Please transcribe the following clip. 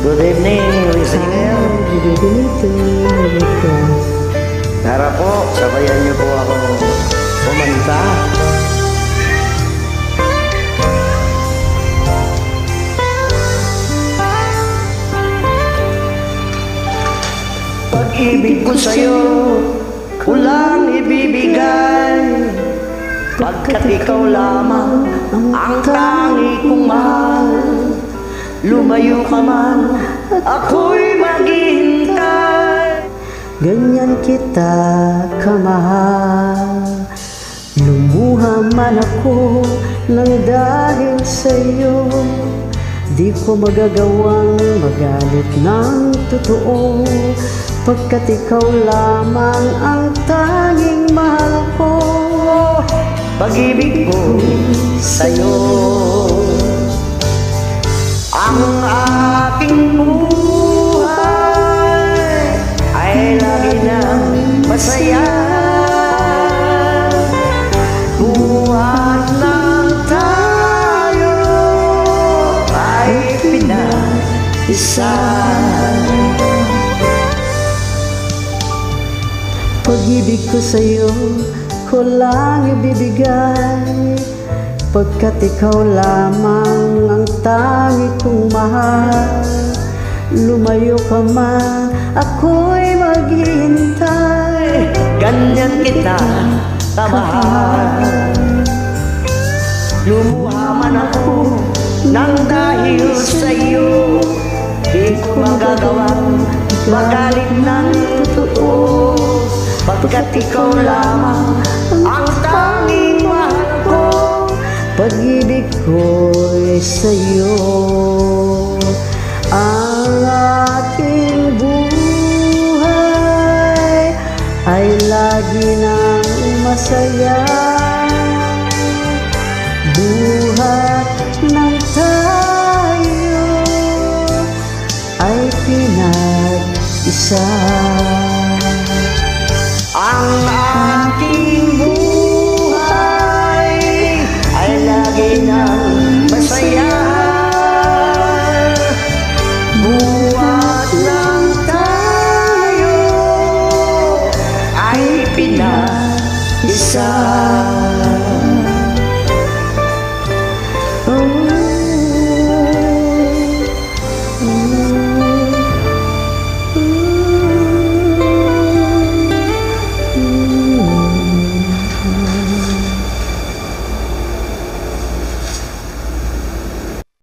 Good evening, listener. Good evening to you. Tara po, sabayan niyo po ako kumanta. Pag-ibig ko sa'yo, walang ibibigay, pagkat ikaw lamang ang tangi kong mahal. Lumayo ka man, ako'y maghihintay. Ganyan kita kamahal. Lumuha man ako ng dahil sa'yo. Di ko magagawang magalit ng totoo, pagkat ikaw lamang ang tanging mahal ko. Pag-ibig ko sa'yo, ang aking buhay ay lagi nang masaya. Buhat lang tayo ay pinag-isa. Pag-ibig ko sa'yo, ko lang ibibigay, pagkat ikaw lamang ang tangi kong mahal. Lumayo ka man, ako'y maghihintay. Ganyan kita kamahal. Lumuha man ako nang dahil sa'yo. Di ko magagawang magalit ng totoo, pagkat ikaw lamang ang tanging mahal ko. Pag-ibig ko'y sa'yo, ang aking buhay ay lagi nang masaya. Buhat ng tayo ay pinag-isa.